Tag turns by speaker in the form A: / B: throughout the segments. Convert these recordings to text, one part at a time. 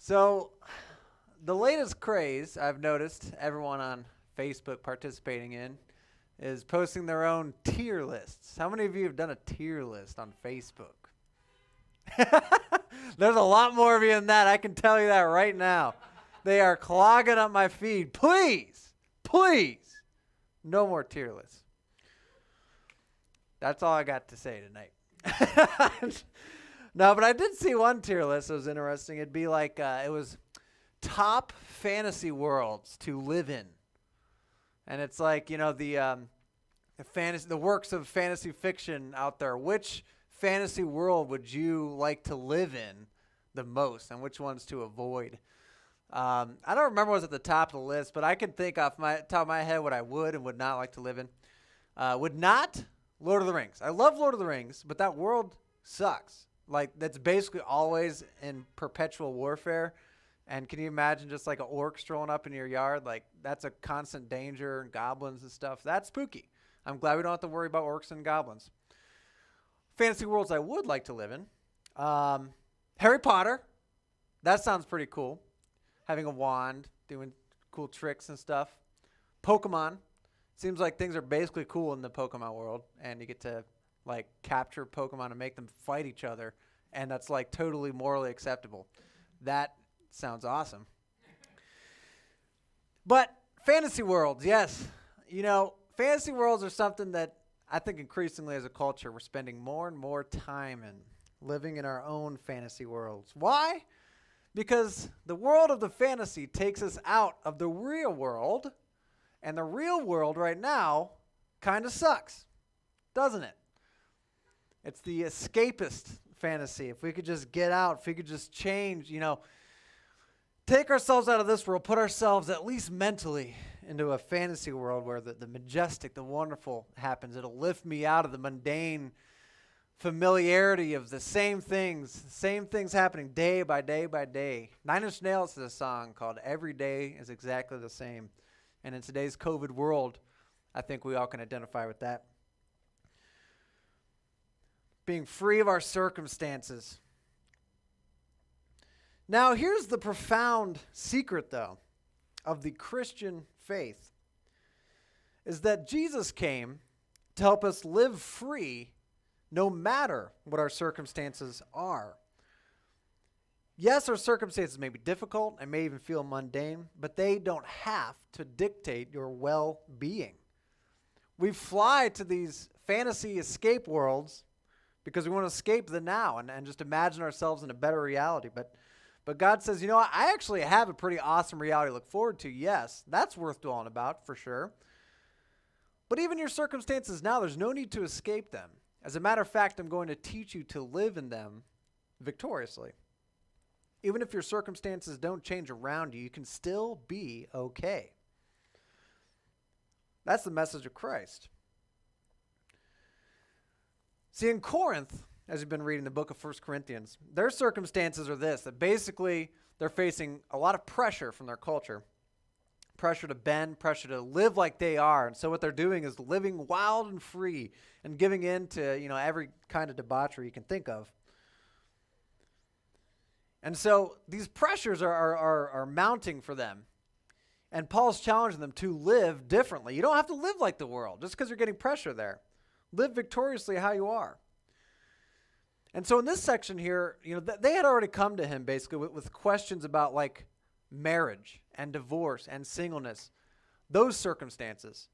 A: So, the latest craze I've noticed everyone on Facebook participating in is posting their own tier lists. How many of you have done a tier list on Facebook? There's a lot more of you than that. I can tell you that right now. They are clogging up my feed. Please, please, no more tier lists. That's all I got to say tonight. No, but I did see one tier list that was interesting. It'd be like, it was top fantasy worlds to live in. And it's like, the works of fantasy fiction out there. Which fantasy world would you like to live in the most, and which ones to avoid? I don't remember what was at the top of the list, but I can think off my top of my head what I would and would not like to live in. Would not Lord of the Rings. I love Lord of the Rings, but that world sucks. Like, that's basically always in perpetual warfare. And can you imagine just like an orc strolling up in your yard? Like, that's a constant danger, and goblins and stuff. That's spooky. I'm glad we don't have to worry about orcs and goblins. Fantasy worlds I would like to live in. Harry Potter. That sounds pretty cool. Having a wand, doing cool tricks and stuff. Pokemon. Seems like things are basically cool in the Pokemon world. And you get to like capture Pokemon and make them fight each other. And that's like totally morally acceptable. That sounds awesome. But fantasy worlds, yes. Fantasy worlds are something that I think increasingly as a culture we're spending more and more time in, living in our own fantasy worlds. Why? Because the world of the fantasy takes us out of the real world, and the real world right now kind of sucks, doesn't it? It's the escapist fantasy. If we could just get out, if we could just change, take ourselves out of this world, put ourselves at least mentally into a fantasy world where the majestic, the wonderful happens. It'll lift me out of the mundane familiarity of the same things happening day by day by day. Nine Inch Nails has a song called Every Day is Exactly the Same. And in today's COVID world, I think we all can identify with that. Being free of our circumstances. Now, here's the profound secret, though, of the Christian faith, is that Jesus came to help us live free no matter what our circumstances are. Yes, our circumstances may be difficult and may even feel mundane, but they don't have to dictate your well-being. We fly to these fantasy escape worlds because we want to escape the now and just imagine ourselves in a better reality. But God says, I actually have a pretty awesome reality to look forward to. Yes, that's worth dwelling about for sure. But even your circumstances now, there's no need to escape them. As a matter of fact, I'm going to teach you to live in them victoriously. Even if your circumstances don't change around you, you can still be okay. That's the message of Christ. See, in Corinth, as you've been reading the book of 1 Corinthians, their circumstances are this, that basically they're facing a lot of pressure from their culture. Pressure to bend, pressure to live like they are. And so what they're doing is living wild and free and giving in to, every kind of debauchery you can think of. And so these pressures are mounting for them. And Paul's challenging them to live differently. You don't have to live like the world just because you're getting pressure there. Live victoriously how you are. And so in this section here, they had already come to him basically with questions about like marriage and divorce and singleness, those circumstances.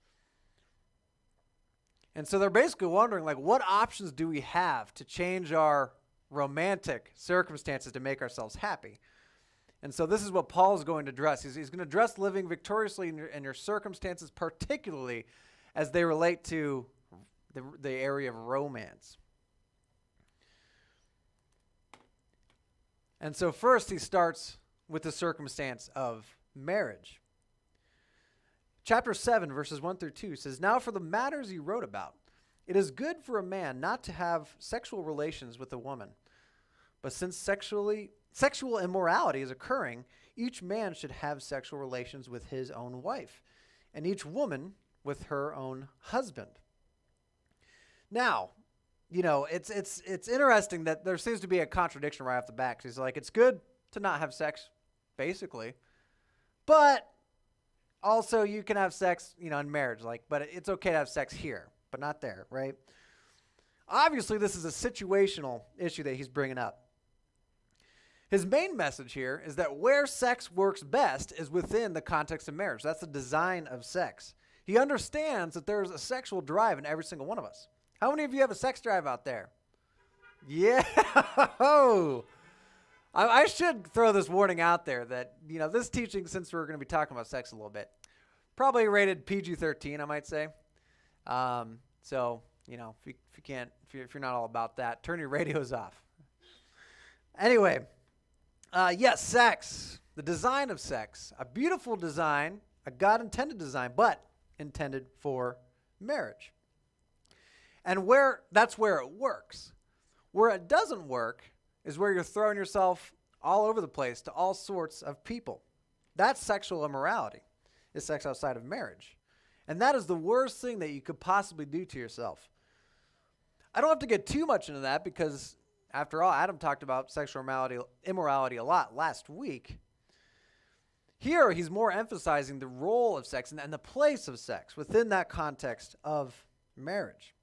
A: And so they're basically wondering, like, what options do we have to change our romantic circumstances to make ourselves happy? And so this is what Paul is going to address. He's going to address living victoriously in your circumstances, particularly as they relate to the area of romance. And so first he starts with the circumstance of marriage. Chapter 7, verses 1 through 2 says, "Now for the matters you wrote about, it is good for a man not to have sexual relations with a woman. But since sexual immorality is occurring, each man should have sexual relations with his own wife, and each woman with her own husband." Now, it's interesting that there seems to be a contradiction right off the bat. 'Cause he's like, it's good to not have sex basically. But also you can have sex, in marriage, but it's okay to have sex here, but not there, right? Obviously, this is a situational issue that he's bringing up. His main message here is that where sex works best is within the context of marriage. That's the design of sex. He understands that there's a sexual drive in every single one of us. How many of you have a sex drive out there? Yeah. I should throw this warning out there that, this teaching, since we're going to be talking about sex a little bit, probably rated PG-13, I might say. So, if you're not all about that, turn your radios off. Anyway, yes, sex, the design of sex, a beautiful design, a God-intended design, but intended for marriage. And that's where it works. Where it doesn't work is where you're throwing yourself all over the place to all sorts of people. That's sexual immorality, is sex outside of marriage. And that is the worst thing that you could possibly do to yourself. I don't have to get too much into that because, after all, Adam talked about sexual immorality a lot last week. Here, he's more emphasizing the role of sex and the place of sex within that context of marriage.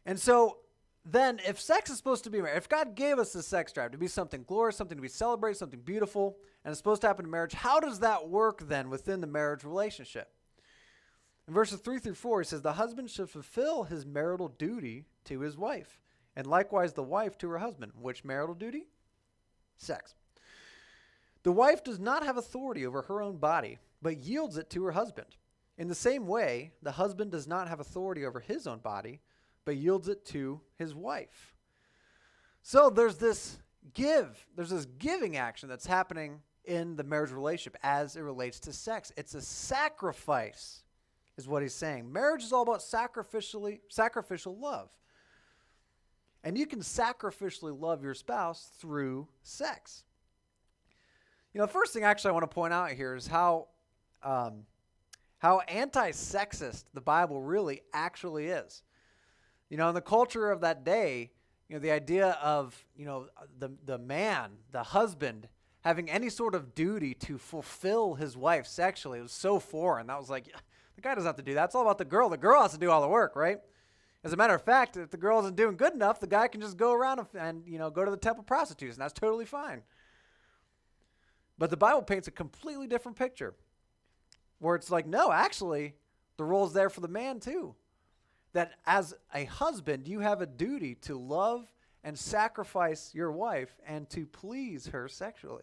A: And so then if sex is supposed to be marriage, if God gave us the sex drive to be something glorious, something to be celebrated, something beautiful, and it's supposed to happen in marriage, how does that work then within the marriage relationship? In verses 3 through 4, he says, the husband should fulfill his marital duty to his wife, and likewise the wife to her husband. Which marital duty? Sex. The wife does not have authority over her own body, but yields it to her husband. In the same way, the husband does not have authority over his own body, but yields it to his wife. So there's this giving action that's happening in the marriage relationship as it relates to sex. It's a sacrifice, is what he's saying. Marriage is all about sacrificial love. And you can sacrificially love your spouse through sex. The first thing actually I want to point out here is how anti-sexist the Bible really actually is. In the culture of that day, the idea of, the man, the husband, having any sort of duty to fulfill his wife sexually was so foreign. That was like, the guy doesn't have to do that. It's all about the girl. The girl has to do all the work, right? As a matter of fact, if the girl isn't doing good enough, the guy can just go around and go to the temple prostitutes, and that's totally fine. But the Bible paints a completely different picture, where it's like, no, actually, the role's there for the man too. That as a husband, you have a duty to love and sacrifice your wife and to please her sexually.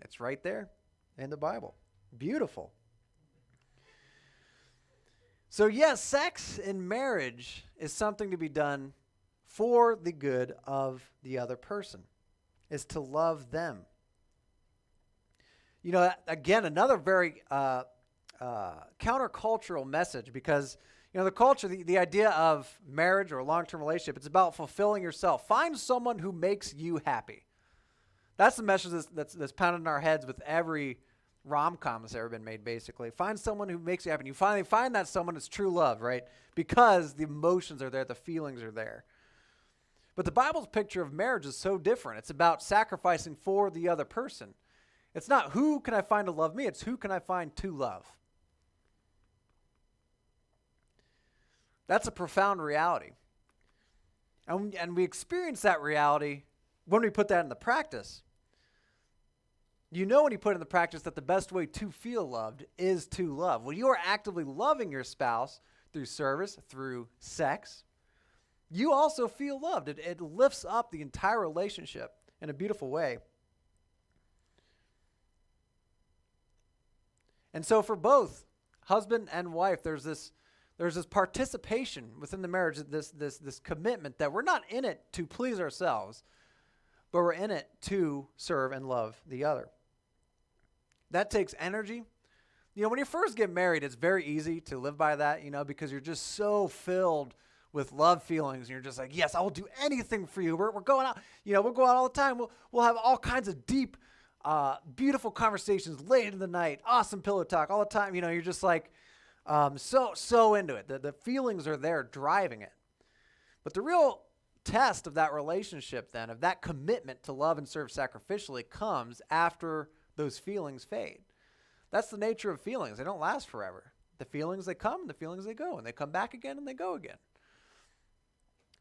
A: It's right there in the Bible. Beautiful. So yes, sex in marriage is something to be done for the good of the other person, is to love them. Again, another very countercultural message, because the culture, the idea of marriage or a long-term relationship, it's about fulfilling yourself. Find someone who makes you happy. That's the message that's pounded in our heads with every rom-com that's ever been made, basically. Find someone who makes you happy. And you finally find that someone that's true love, right? Because the emotions are there, the feelings are there. But the Bible's picture of marriage is so different. It's about sacrificing for the other person. It's not who can I find to love me, it's who can I find to love. That's a profound reality. And we experience that reality when we put that into practice. When you put it into practice that the best way to feel loved is to love. When you are actively loving your spouse through service, through sex, you also feel loved. It lifts up the entire relationship in a beautiful way. And so for both husband and wife, there's this participation within the marriage, this commitment that we're not in it to please ourselves, but we're in it to serve and love the other. That takes energy. When you first get married, it's very easy to live by that, because you're just so filled with love feelings, and you're just like, yes, I will do anything for you. We're going out, we'll go out all the time. We'll have all kinds of deep, beautiful conversations late in the night, awesome pillow talk all the time. You're just like, so into it. The feelings are there driving it. But the real test of that relationship then, of that commitment to love and serve sacrificially, comes after those feelings fade. That's the nature of feelings. They don't last forever. The feelings, they come, the feelings, they go, and they come back again and they go again.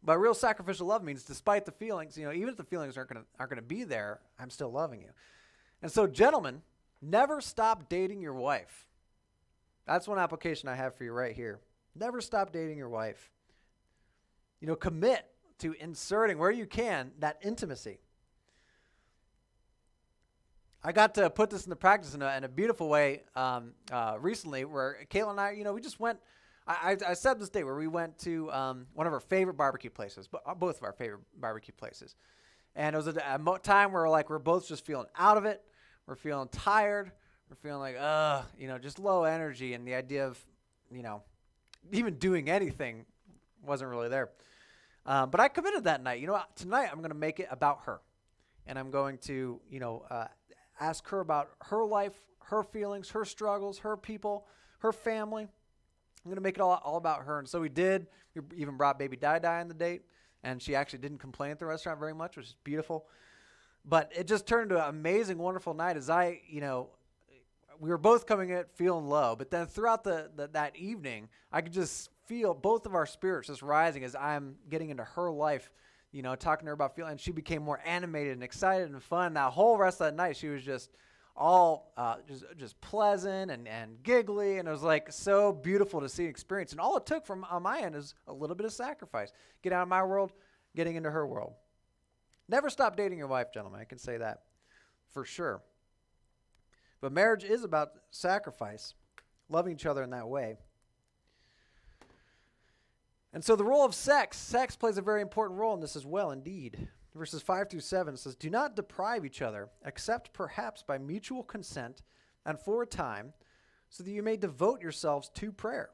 A: But real sacrificial love means despite the feelings, even if the feelings aren't gonna be there, I'm still loving you. And so, gentlemen, never stop dating your wife. That's one application I have for you right here. Never stop dating your wife. Commit to inserting, where you can, that intimacy. I got to put this into practice in a beautiful way recently, where Kayla and I, we just went. I said this day where we went to one of our favorite barbecue places, both of our favorite barbecue places, and it was a time where we're both just feeling out of it. We're feeling tired. We're feeling like just low energy, and the idea of even doing anything wasn't really there. But I committed that night. Tonight I'm going to make it about her, and I'm going to ask her about her life, her feelings, her struggles, her people, her family. I'm going to make it all about her. And so we did. We even brought baby Di on the date, and she actually didn't complain at the restaurant very much, which is beautiful. But it just turned into an amazing, wonderful night as we were both coming in feeling low. But then throughout that evening, I could just feel both of our spirits just rising as I'm getting into her life, talking to her about feeling, and she became more animated and excited and fun. That whole rest of that night, she was just all just pleasant and giggly, and it was so beautiful to see and experience. And all it took from on my end is a little bit of sacrifice. Get out of my world, getting into her world. Never stop dating your wife, gentlemen. I can say that for sure. But marriage is about sacrifice, loving each other in that way. And so the role of sex plays a very important role in this as well, indeed. Verses 5-7 says, "Do not deprive each other, except perhaps by mutual consent and for a time, so that you may devote yourselves to prayer.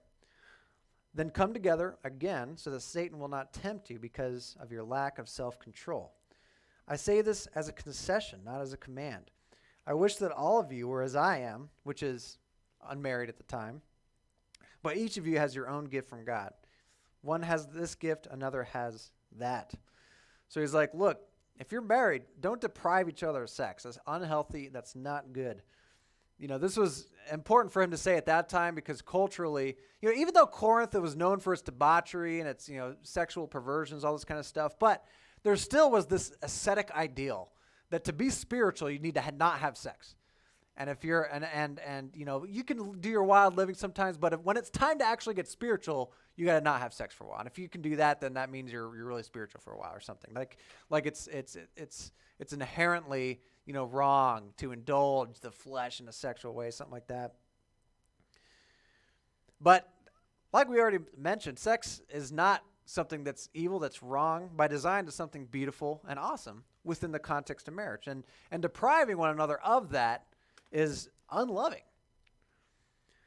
A: Then come together again, so that Satan will not tempt you because of your lack of self-control. I say this as a concession, not as a command. I wish that all of you were as I am," which is unmarried at the time, "but each of you has your own gift from God. One has this gift, another has that." So he's like, look, if you're married, don't deprive each other of sex. That's unhealthy. That's not good. This was important for him to say at that time because culturally, even though Corinth was known for its debauchery and its, sexual perversions, all this kind of stuff, but there still was this ascetic ideal that to be spiritual, you need to not have sex. And if you're, you can do your wild living sometimes, but when it's time to actually get spiritual, you got to not have sex for a while. And if you can do that, then that means you're really spiritual for a while or something. Like it's inherently, wrong to indulge the flesh in a sexual way, something like that. But like we already mentioned, sex is not something that's evil, that's wrong. By design, it's something beautiful and awesome within the context of marriage. And depriving one another of that is unloving.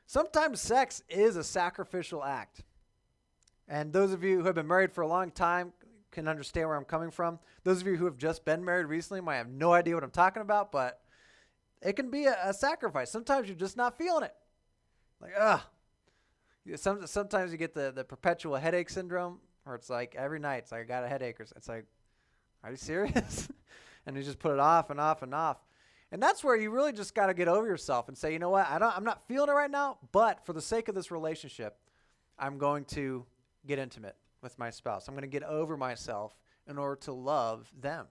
A: Sometimes sex is a sacrificial act. And those of you who have been married for a long time can understand where I'm coming from. Those of you who have just been married recently might have no idea what I'm talking about, but it can be a sacrifice. Sometimes you're just not feeling it. Sometimes you get the perpetual headache syndrome, or it's like every night it's like I got a headache, or it's like, are you serious? And you just put it off and off and off. And that's where you really just got to get over yourself and say, you know what, I'm not feeling it right now, but for the sake of this relationship, I'm going to get intimate with my spouse. I'm going to get over myself in order to love them.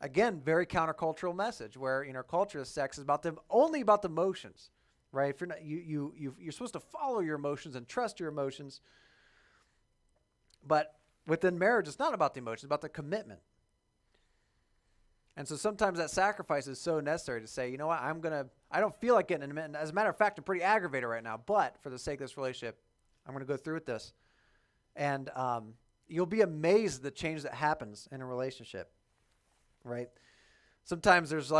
A: Again, very countercultural message where in our culture, sex is only about the emotions, right? If you're not, you're supposed to follow your emotions and trust your emotions. But within marriage, it's not about the emotions, it's about the commitment. And so sometimes that sacrifice is so necessary to say, you know what, I don't feel like getting intimate. As a matter of fact, I'm pretty aggravated right now, but for the sake of this relationship, I'm going to go through with this. And you'll be amazed at the change that happens in a relationship, right? Sometimes there's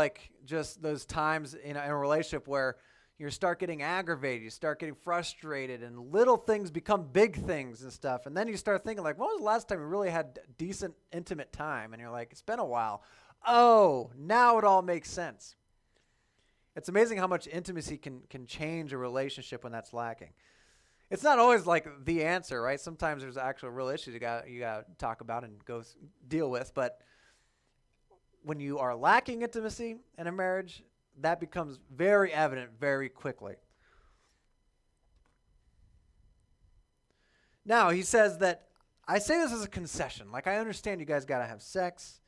A: just those times in a relationship where you start getting aggravated, you start getting frustrated, and little things become big things and stuff. And then you start thinking when was the last time you really had decent, intimate time? And you're like, it's been a while. Oh, now it all makes sense. It's amazing how much intimacy can change a relationship when that's lacking. it's not always like the answer, right? Sometimes there's actual real issues you got to talk about and deal with. But when you are lacking intimacy in a marriage, that becomes very evident very quickly. Now, he says that, I say this as a concession. Like, I understand you guys got to have sex,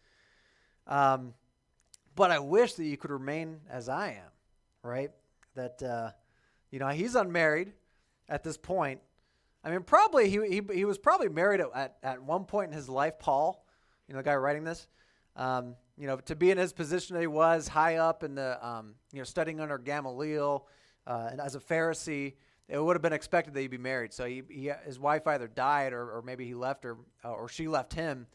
A: but I wish that you could remain as I am, right? That, he's unmarried at this point. I mean, probably he was probably married at one point in his life, Paul, the guy writing this. To be in his position that he was, high up in the, studying under Gamaliel, and as a Pharisee, it would have been expected that he'd be married. So his wife either died or maybe he left her, or she left him,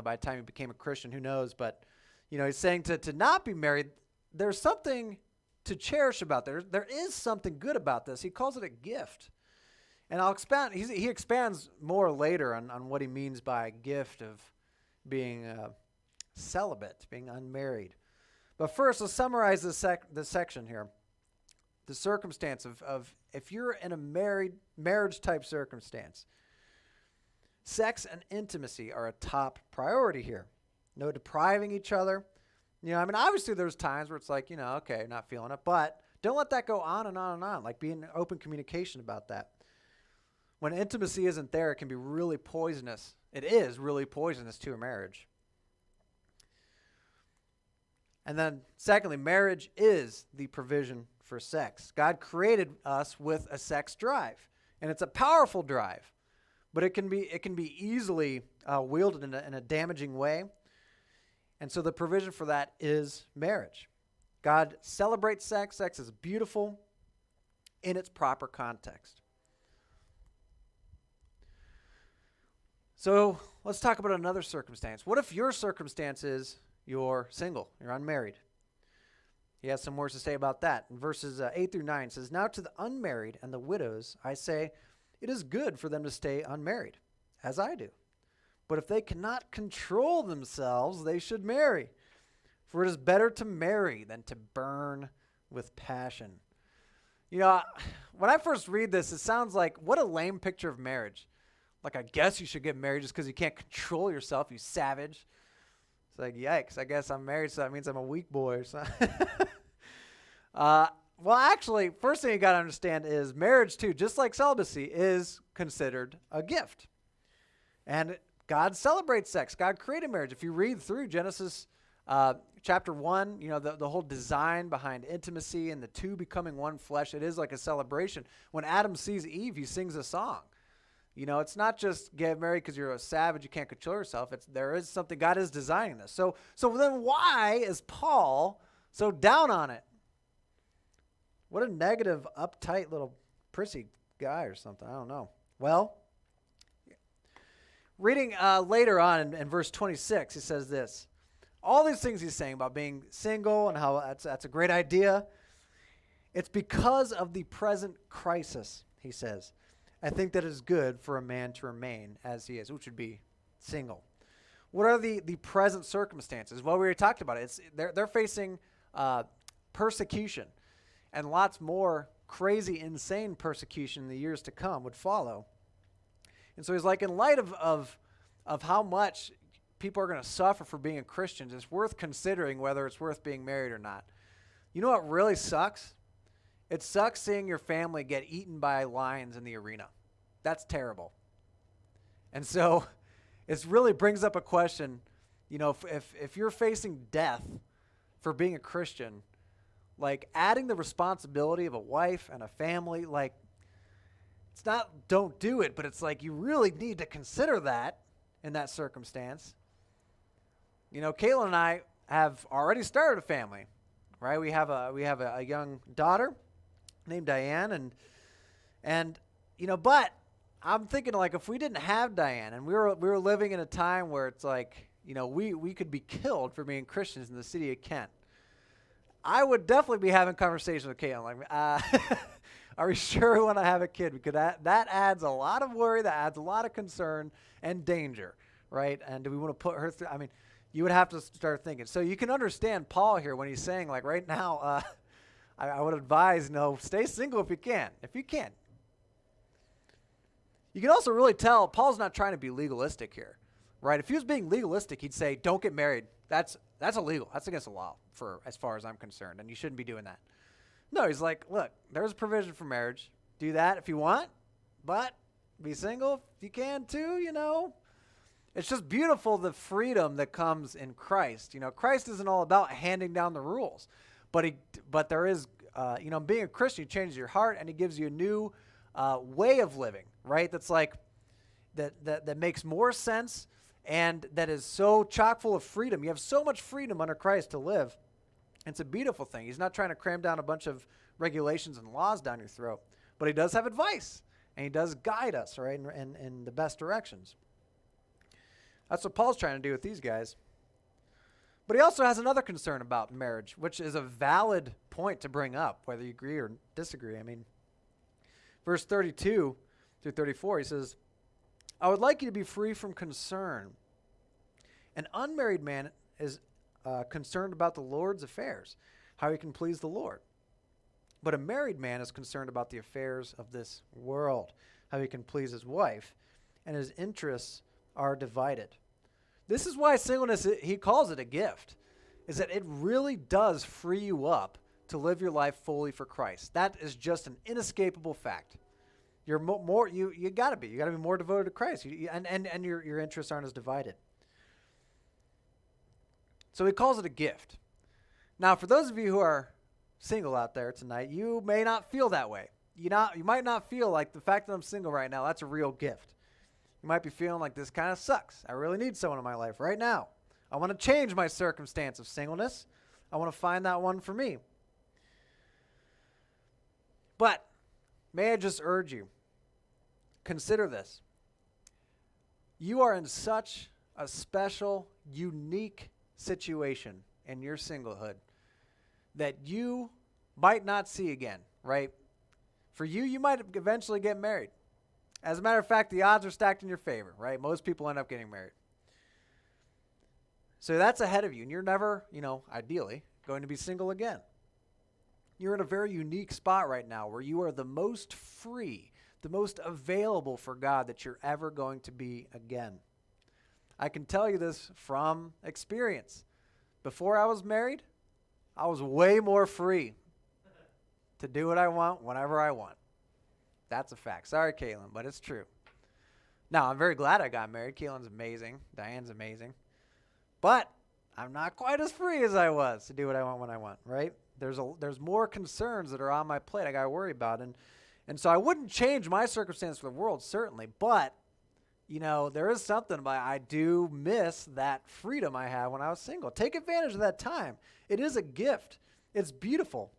A: by the time he became a Christian, who knows. But, he's saying to not be married, there's something to cherish about that. There is something good about this. He calls it a gift. And I'll expand. He expands more later on what he means by a gift of being celibate, being unmarried. But first, let's summarize this section here. The circumstance of if you're in a marriage-type circumstance, sex and intimacy are a top priority here. No depriving each other. Obviously there's times where it's like, okay, not feeling it, but don't let that go on and on and on. Like, be in open communication about that. When intimacy isn't there, it can be really poisonous. It is really poisonous to a marriage. And then, secondly, marriage is the provision for sex. God created us with a sex drive, and it's a powerful drive, but it can be easily wielded in a damaging way. And so the provision for that is marriage. God celebrates sex. Sex is beautiful in its proper context. So let's talk about another circumstance. What if your circumstance is you're single, you're unmarried? He has some words to say about that. In verses 8 through 9, it says, "Now to the unmarried and the widows I say, it is good for them to stay unmarried, as I do. But if they cannot control themselves, they should marry. For it is better to marry than to burn with passion." When I first read this, it sounds like, what a lame picture of marriage. Like, I guess you should get married just because you can't control yourself, you savage. It's like, yikes, I guess I'm married, so that means I'm a weak boy or something. Well, actually, first thing you got to understand is marriage, too, just like celibacy, is considered a gift. And God celebrates sex. God created marriage. If you read through Genesis chapter 1, the whole design behind intimacy and the two becoming one flesh, it is like a celebration. When Adam sees Eve, he sings a song. It's not just get married because you're a savage, you can't control yourself. There is something, God is designing this. So then why is Paul so down on it? What a negative, uptight little prissy guy or something. I don't know. Well, reading later on in verse 26, he says this. All these things he's saying about being single and how that's a great idea. It's because of the present crisis, he says. I think that is good for a man to remain as he is, which would be single. What are the present circumstances? Well, we already talked about it. They're facing persecution, and lots more crazy, insane persecution in the years to come would follow. And so he's like, in light of how much people are going to suffer for being a Christian, it's worth considering whether it's worth being married or not. You know what really sucks? It sucks seeing your family get eaten by lions in the arena. That's terrible. And so it really brings up a question, if you're facing death for being a Christian, like adding the responsibility of a wife and a family, like it's not don't do it, but it's like you really need to consider that in that circumstance. Caitlin and I have already started a family, right? We have a young daughter named Diane, and but I'm thinking, like, if we didn't have Diane and we were living in a time where it's like, we could be killed for being Christians in the city of Kent, I would definitely be having conversations with Caitlin, like, are we sure we want to have a kid? Because that adds a lot of worry, that adds a lot of concern and danger, right? And do we want to put her through? I mean, you would have to start thinking. So you can understand Paul here when he's saying, like, right now, I would advise, stay single if you can. If you can. You can also really tell Paul's not trying to be legalistic here, right? If he was being legalistic, he'd say, don't get married. That's illegal. That's against the law for as far as I'm concerned, and you shouldn't be doing that. No, he's like, look, there's a provision for marriage. Do that if you want, but be single if you can too, you know. It's just beautiful, the freedom that comes in Christ. You know, Christ isn't all about handing down the rules, but there is, being a Christian changes your heart, and he gives you a new way of living, right? That's like, that makes more sense, and that is so chock full of freedom. You have so much freedom under Christ to live. It's a beautiful thing. He's not trying to cram down a bunch of regulations and laws down your throat, but he does have advice, and he does guide us, right, in the best directions. That's what Paul's trying to do with these guys. But he also has another concern about marriage, which is a valid point to bring up, whether you agree or disagree. I mean, verse 32 through 34, he says, I would like you to be free from concern. An unmarried man is concerned about the Lord's affairs, how he can please the Lord. But a married man is concerned about the affairs of this world, how he can please his wife, and his interests are divided. This is why singleness, he calls it a gift, is that it really does free you up to live your life fully for Christ. That is just an inescapable fact. You're you got to be. You got to be more devoted to Christ, and your interests aren't as divided. So he calls it a gift. Now, for those of you who are single out there tonight, you may not feel that way. You might not feel like the fact that I'm single right now, that's a real gift. You might be feeling like this kind of sucks. I really need someone in my life right now. I want to change my circumstance of singleness. I want to find that one for me. But may I just urge you, consider this. You are in such a special, unique situation in your singlehood that you might not see again, right? For you, you might eventually get married. As a matter of fact, the odds are stacked in your favor, right? Most people end up getting married. So that's ahead of you, and you're never, ideally, going to be single again. You're in a very unique spot right now where you are the most free, the most available for God that you're ever going to be again. I can tell you this from experience. Before I was married, I was way more free to do what I want whenever I want. That's a fact. Sorry, Caitlin, but it's true. Now, I'm very glad I got married. Caitlin's amazing. Diane's amazing. But I'm not quite as free as I was to do what I want when I want, right? There's more concerns that are on my plate I got to worry about. And so I wouldn't change my circumstance for the world, certainly. But, there is something about I do miss that freedom I had when I was single. Take advantage of that time. It is a gift. It's beautiful.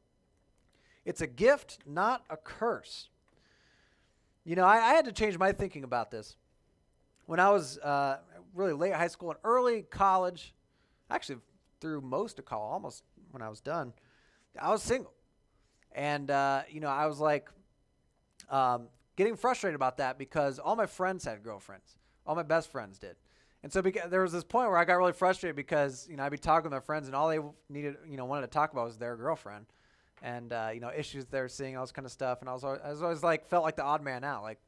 A: It's a gift, not a curse. I had to change my thinking about this. When I was really late high school and early college, actually through most of college, almost when I was done, I was single. And, I was like getting frustrated about that because all my friends had girlfriends. All my best friends did. And so there was this point where I got really frustrated because, I'd be talking with my friends and all they wanted to talk about was their girlfriend. And, issues they're seeing, all this kind of stuff. And I was always like, felt like the odd man out. Like,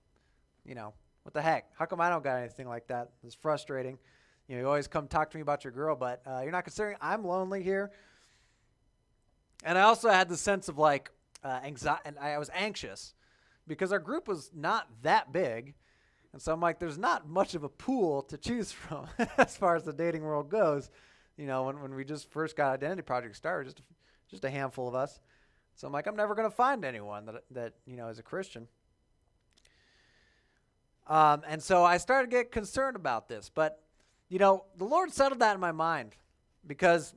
A: what the heck? How come I don't got anything like that? It's frustrating. You always come talk to me about your girl, but you're not considering I'm lonely here. And I also had the sense of like anxiety, and I was anxious because our group was not that big. And so I'm like, there's not much of a pool to choose from as far as the dating world goes. When we just first got Identity Project started, just a handful of us. So I'm like, I'm never going to find anyone that is a Christian. And so I started to get concerned about this. But, the Lord settled that in my mind because,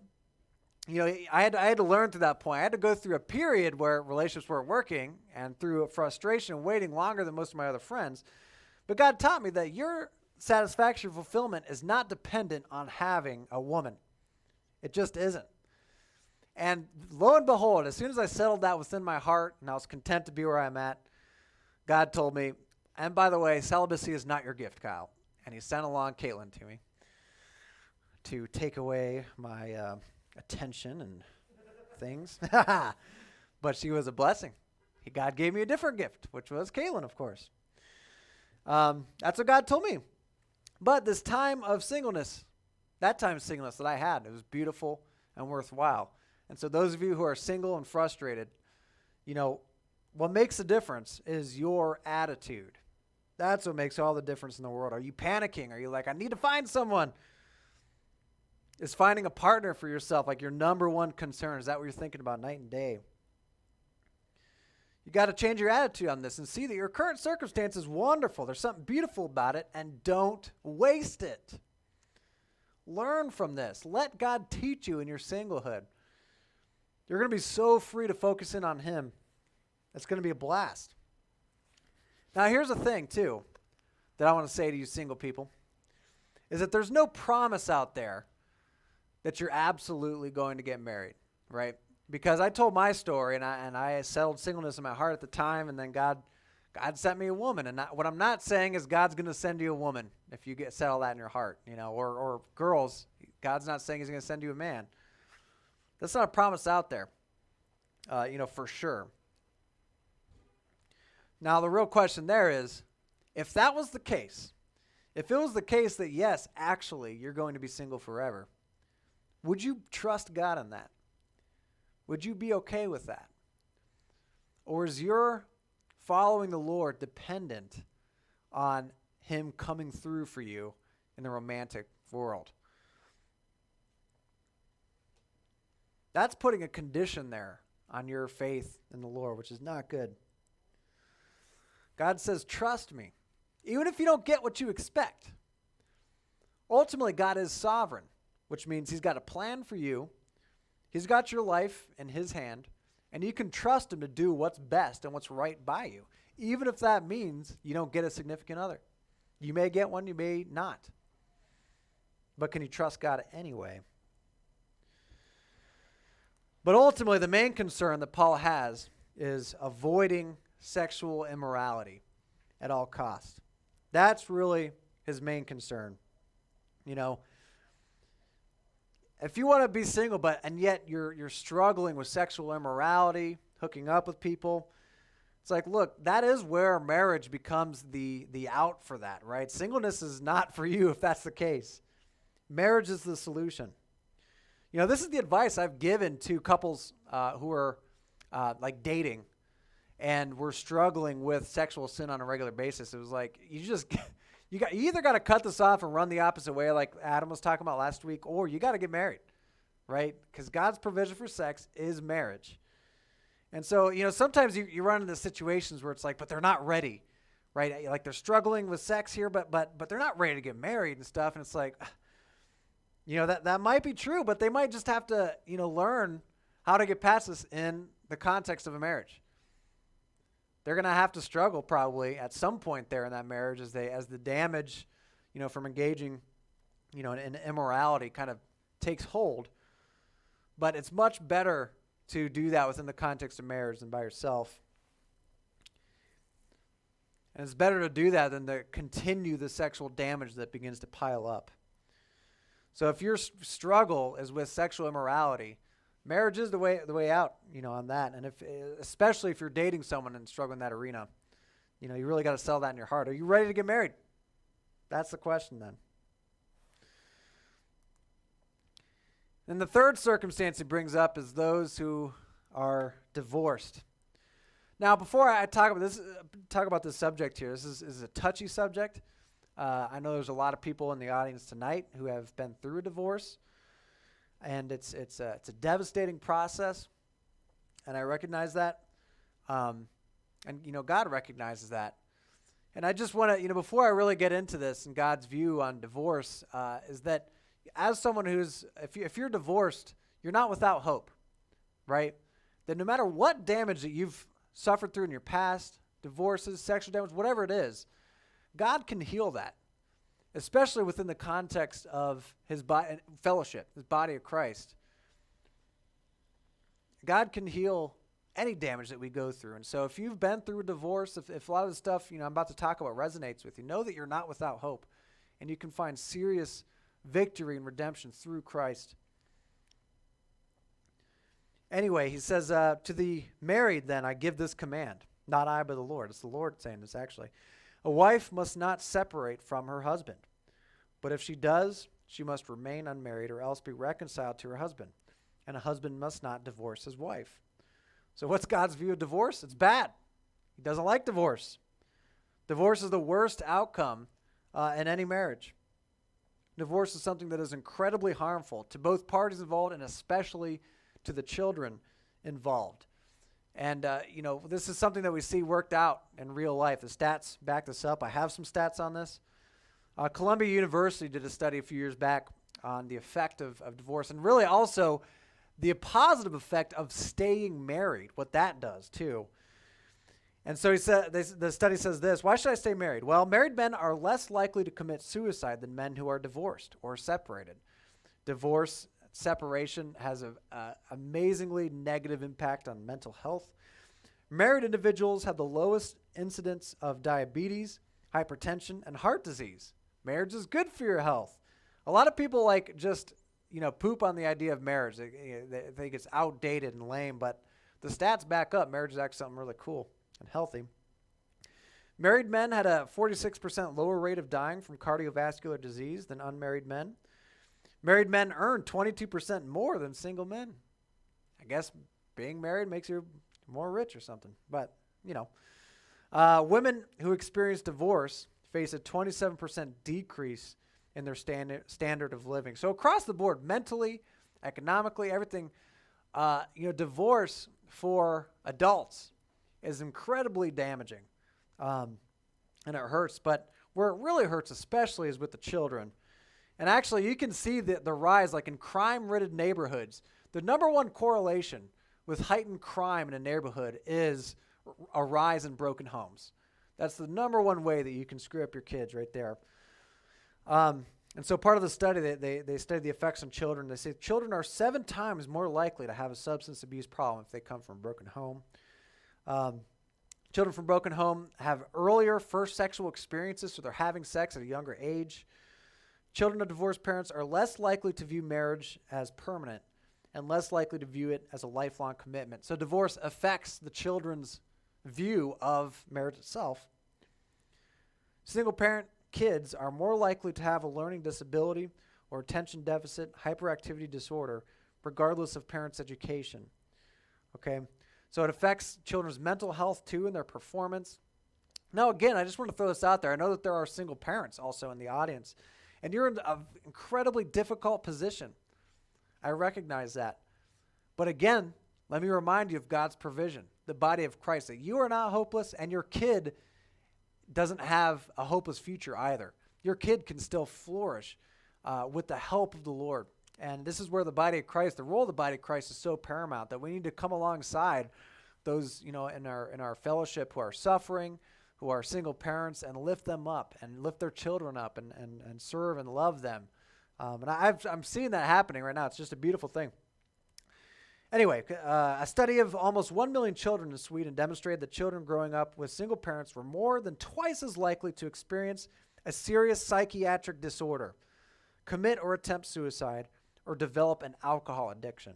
A: I had to learn through that point. I had to go through a period where relationships weren't working and through a frustration and waiting longer than most of my other friends. But God taught me that your satisfaction, fulfillment is not dependent on having a woman. It just isn't. And lo and behold, as soon as I settled that within my heart and I was content to be where I'm at, God told me, and by the way, celibacy is not your gift, Kyle. And he sent along Caitlin to me to take away my attention and things. But she was a blessing. God gave me a different gift, which was Caitlin, of course. That's what God told me. But this time of singleness, that time of singleness that I had, it was beautiful and worthwhile. And so those of you who are single and frustrated, what makes the difference is your attitude. That's what makes all the difference in the world. Are you panicking? Are you like, I need to find someone? Is finding a partner for yourself like your number one concern? Is that what you're thinking about night and day? You got to change your attitude on this and see that your current circumstance is wonderful. There's something beautiful about it, and don't waste it. Learn from this. Let God teach you in your singlehood. You're going to be so free to focus in on Him. It's going to be a blast. Now, here's the thing, too, that I want to say to you single people, is that there's no promise out there that you're absolutely going to get married, right? Because I told my story, and I settled singleness in my heart at the time, and then God sent me a woman. And what I'm not saying is God's going to send you a woman if you settle that in your heart, or girls, God's not saying He's going to send you a man. That's not a promise out there, for sure. Now, the real question there is, if that was the case, if it was the case that, yes, actually, you're going to be single forever, would you trust God in that? Would you be okay with that? Or is your following the Lord dependent on Him coming through for you in the romantic world? That's putting a condition there on your faith in the Lord, which is not good. God says, trust me, even if you don't get what you expect. Ultimately, God is sovereign, which means He's got a plan for you. He's got your life in His hand, and you can trust Him to do what's best and what's right by you, even if that means you don't get a significant other. You may get one, you may not. But can you trust God anyway? But ultimately, the main concern that Paul has is avoiding sexual immorality at all costs. That's really his main concern. If you want to be single, and yet you're struggling with sexual immorality, hooking up with people, it's like, look, that is where marriage becomes the out for that, right? Singleness is not for you if that's the case. Marriage is the solution. This is the advice I've given to couples who are dating and we're struggling with sexual sin on a regular basis. It was like, you either got to cut this off and run the opposite way like Adam was talking about last week, or you got to get married, right? Because God's provision for sex is marriage. And so, sometimes you run into situations where it's like, but they're not ready, right? Like they're struggling with sex here, but they're not ready to get married and stuff. And it's like, that might be true, but they might just have to, learn how to get past this in the context of a marriage. They're going to have to struggle probably at some point there in that marriage as the damage, from engaging, in immorality kind of takes hold. But it's much better to do that within the context of marriage than by yourself. And it's better to do that than to continue the sexual damage that begins to pile up. So if your struggle is with sexual immorality, marriage is the way out, on that. And especially if you're dating someone and struggling in that arena, you really got to settle that in your heart. Are you ready to get married? That's the question then. And the third circumstance he brings up is those who are divorced. Now, before I talk about this subject here, this is a touchy subject. I know there's a lot of people in the audience tonight who have been through a divorce. And it's a devastating process, and I recognize that, and God recognizes that, and I just want to before I really get into this and God's view on divorce is that as someone if you're divorced, you're not without hope, right? That no matter what damage that you've suffered through in your past, divorces, sexual damage, whatever it is, God can heal that. Especially within the context of His fellowship, His body of Christ. God can heal any damage that we go through. And so if you've been through a divorce, if a lot of the stuff I'm about to talk about resonates with you, know that you're not without hope. And you can find serious victory and redemption through Christ. Anyway, he says, to the married then I give this command. Not I, but the Lord. It's the Lord saying this actually. A wife must not separate from her husband, but if she does, she must remain unmarried or else be reconciled to her husband, and a husband must not divorce his wife. So what's God's view of divorce? It's bad. He doesn't like divorce. Divorce is the worst outcome in any marriage. Divorce is something that is incredibly harmful to both parties involved and especially to the children involved. And, this is something that we see worked out in real life. The stats back this up. I have some stats on this. Columbia University did a study a few years back on the effect of divorce and really also the positive effect of staying married, what that does too. And so the study says this: why should I stay married? Well, married men are less likely to commit suicide than men who are divorced or separated. Divorce, separation has an amazingly negative impact on mental health. Married individuals have the lowest incidence of diabetes, hypertension, and heart disease. Marriage is good for your health. A lot of people poop on the idea of marriage. They think it's outdated and lame, but the stats back up marriage is actually something really cool and healthy. Married men had a 46% lower rate of dying from cardiovascular disease than unmarried men. Married men earn 22% more than single men. I guess being married makes you more rich or something, but women who experience divorce face a 27% decrease in their standard of living. So across the board, mentally, economically, everything, divorce for adults is incredibly damaging, and it hurts. But where it really hurts especially is with the children. And actually, you can see the rise, like in crime-ridden neighborhoods. The number one correlation with heightened crime in a neighborhood is a rise in broken homes. That's the number one way that you can screw up your kids right there. And so part of the study, they studied the effects on children. They say children are 7 times more likely to have a substance abuse problem if they come from a broken home. Children from broken home have earlier first sexual experiences, so they're having sex at a younger age. Children of divorced parents are less likely to view marriage as permanent and less likely to view it as a lifelong commitment. So divorce affects the children's view of marriage itself. Single parent kids are more likely to have a learning disability or attention deficit hyperactivity disorder, regardless of parents' education. Okay, so it affects children's mental health too and their performance. Now, again, I just want to throw this out there. I know that there are single parents also in the audience, and you're in an incredibly difficult position. I recognize that. But again, let me remind you of God's provision, the body of Christ, that you are not hopeless and your kid doesn't have a hopeless future either. Your kid can still flourish with the help of the Lord. And this is where the body of Christ, the role of the body of Christ is so paramount that we need to come alongside those, in our fellowship who are suffering, who are single parents, and lift them up and lift their children up and serve and love them. And I'm seeing that happening right now. It's just a beautiful thing. Anyway, a study of almost 1 million children in Sweden demonstrated that children growing up with single parents were more than twice as likely to experience a serious psychiatric disorder, commit or attempt suicide, or develop an alcohol addiction.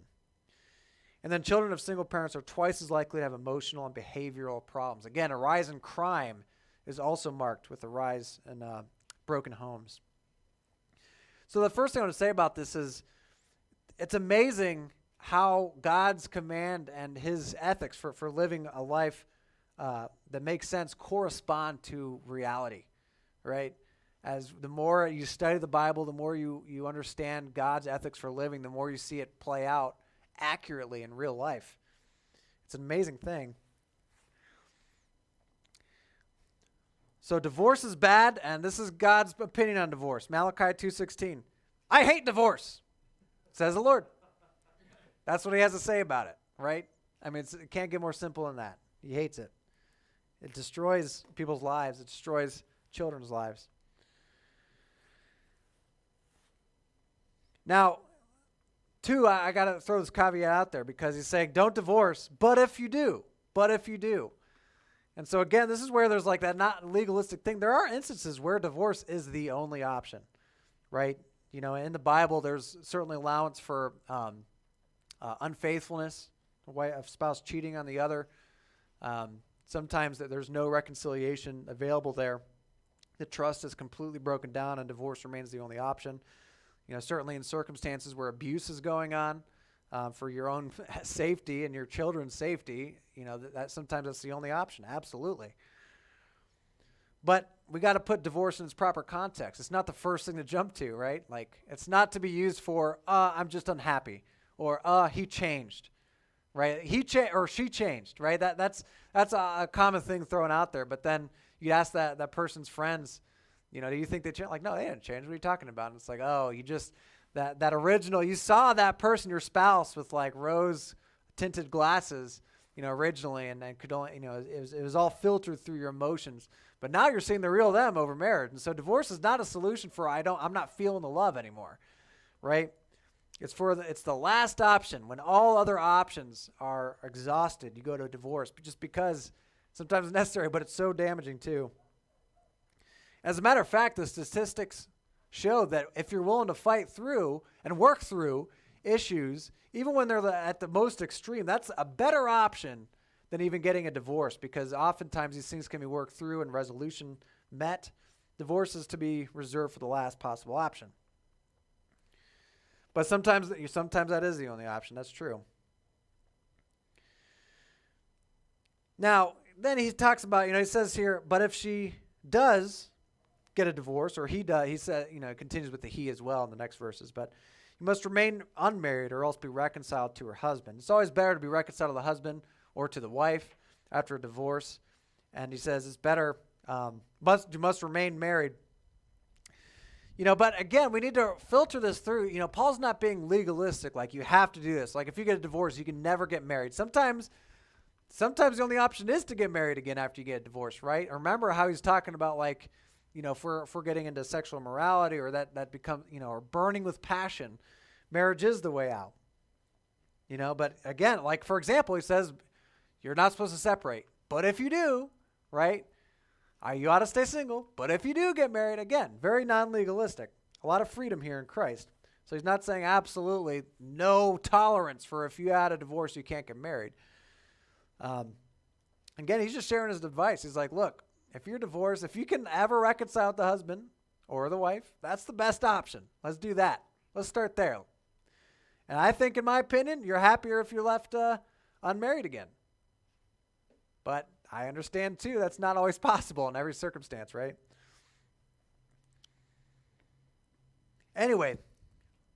A: And then children of single parents are twice as likely to have emotional and behavioral problems. Again, a rise in crime is also marked with a rise in broken homes. So the first thing I want to say about this is it's amazing how God's command and his ethics for living a life that makes sense correspond to reality, right? As the more you study the Bible, the more you understand God's ethics for living, the more you see it play out accurately in real life. It's an amazing thing. So divorce is bad, and this is God's opinion on divorce. Malachi 2:16. I hate divorce, says the Lord. That's what he has to say about it, right? I mean, it can't get more simple than that. He hates it. It destroys people's lives. It destroys children's lives. Now, two, I got to throw this caveat out there because he's saying don't divorce, but if you do. And so again, this is where there's like that not legalistic thing. There are instances where divorce is the only option, right? In the Bible, there's certainly allowance for unfaithfulness, a spouse cheating on the other. Sometimes there's no reconciliation available there. The trust is completely broken down and divorce remains the only option. Certainly in circumstances where abuse is going on, for your own safety and your children's safety, that sometimes that's the only option. Absolutely. But we got to put divorce in its proper context. It's not the first thing to jump to, right? Like, it's not to be used for, I'm just unhappy, or he changed, right? Or she changed, right? That's a common thing thrown out there. But then you ask that person's friends, do you think they changed? Like, no, they didn't change. What are you talking about? And it's like, oh, you just that original. You saw that person, your spouse, with like rose tinted glasses, originally, and then could only, it was all filtered through your emotions. But now you're seeing the real them over marriage. And so divorce is not a solution for I'm not feeling the love anymore, right? It's the last option. When all other options are exhausted, you go to a divorce just because sometimes it's necessary, but it's so damaging too. As a matter of fact, the statistics show that if you're willing to fight through and work through issues, even when they're at the most extreme, that's a better option than even getting a divorce, because oftentimes these things can be worked through and resolution met. Divorce is to be reserved for the last possible option. But sometimes that is the only option. That's true. Now, then he talks about, he says here, but if she does get a divorce, or he does, he said, it continues with the he as well in the next verses, but you must remain unmarried or else be reconciled to her husband. It's always better to be reconciled to the husband or to the wife after a divorce. And he says it's better, you must remain married. But again, we need to filter this through. Paul's not being legalistic, like you have to do this. Like if you get a divorce, you can never get married. Sometimes the only option is to get married again after you get a divorce, right? Remember how he's talking about, like, if we're getting into sexual immorality, or that becomes, or burning with passion, marriage is the way out. But again, like for example, he says you're not supposed to separate. But if you do, right, you ought to stay single. But if you do get married, again, very non-legalistic. A lot of freedom here in Christ. So he's not saying absolutely no tolerance for if you had a divorce, you can't get married. Again, he's just sharing his advice. He's like, look, if you're divorced, if you can ever reconcile with the husband or the wife, that's the best option. Let's do that. Let's start there. And I think, in my opinion, you're happier if you're left unmarried again. But I understand, too, that's not always possible in every circumstance, right? Anyway,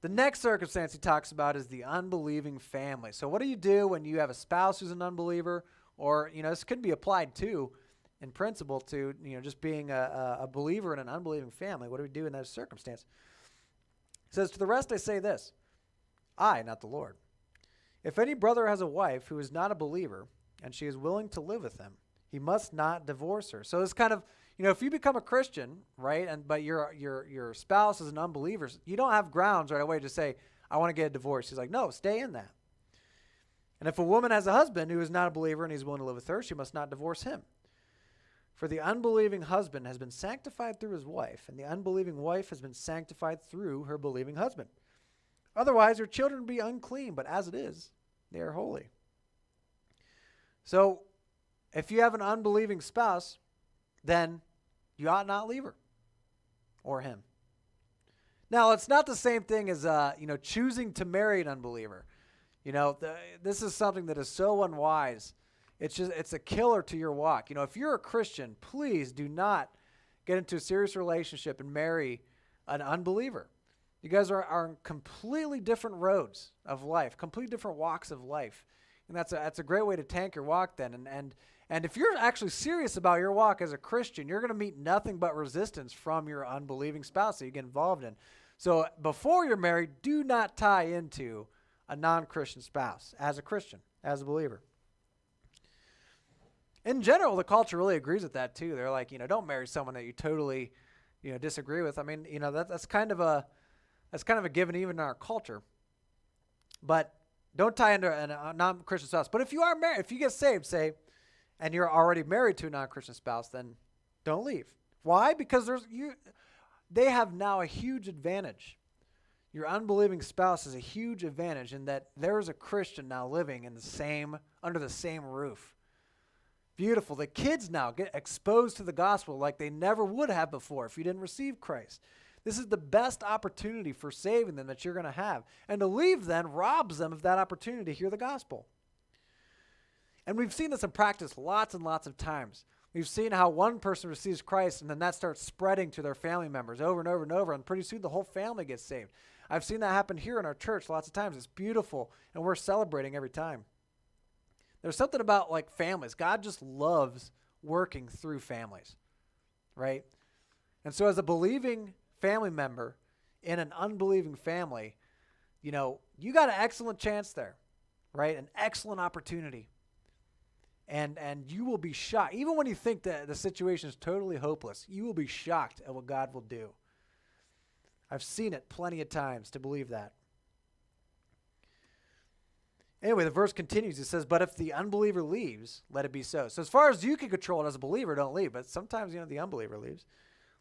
A: the next circumstance he talks about is the unbelieving family. So what do you do when you have a spouse who's an unbeliever? Or, this could be applied, too, in principle to, just being a believer in an unbelieving family. What do we do in that circumstance? He says, to the rest I say this, I, not the Lord. If any brother has a wife who is not a believer, and she is willing to live with him, he must not divorce her. So it's kind of, if you become a Christian, right, but your spouse is an unbeliever, you don't have grounds right away to say, I want to get a divorce. He's like, no, stay in that. And if a woman has a husband who is not a believer and he's willing to live with her, she must not divorce him. For the unbelieving husband has been sanctified through his wife, and the unbelieving wife has been sanctified through her believing husband. Otherwise, your children will be unclean, but as it is, they are holy. So, if you have an unbelieving spouse, then you ought not leave her or him. Now, it's not the same thing as choosing to marry an unbeliever. This is something that is so unwise. It's a killer to your walk. If you're a Christian, please do not get into a serious relationship and marry an unbeliever. You guys are on completely different roads of life, completely different walks of life. And that's a great way to tank your walk then. And if you're actually serious about your walk as a Christian, you're going to meet nothing but resistance from your unbelieving spouse that you get involved in. So before you're married, do not tie into a non-Christian spouse as a Christian, as a believer. In general, the culture really agrees with that too. They're like, don't marry someone that you totally, disagree with. I mean, that's kind of a given even in our culture. But don't tie into a non-Christian spouse. But if you are married, if you get saved, say, and you're already married to a non-Christian spouse, then don't leave. Why? Because they have now a huge advantage. Your unbelieving spouse is a huge advantage in that there is a Christian now living under the same roof. Beautiful. The kids now get exposed to the gospel like they never would have before if you didn't receive Christ. This is the best opportunity for saving them that you're going to have. And to leave then robs them of that opportunity to hear the gospel. And we've seen this in practice lots and lots of times. We've seen how one person receives Christ and then that starts spreading to their family members over and over and over. And pretty soon the whole family gets saved. I've seen that happen here in our church lots of times. It's beautiful. And we're celebrating every time. There's something about like families. God just loves working through families, right? And so as a believing family member in an unbelieving family, you got an excellent chance there, right? An excellent opportunity. And you will be shocked. Even when you think that the situation is totally hopeless, you will be shocked at what God will do. I've seen it plenty of times to believe that. Anyway, the verse continues. It says, but if the unbeliever leaves, let it be so. So as far as you can control it as a believer, don't leave. But sometimes, the unbeliever leaves.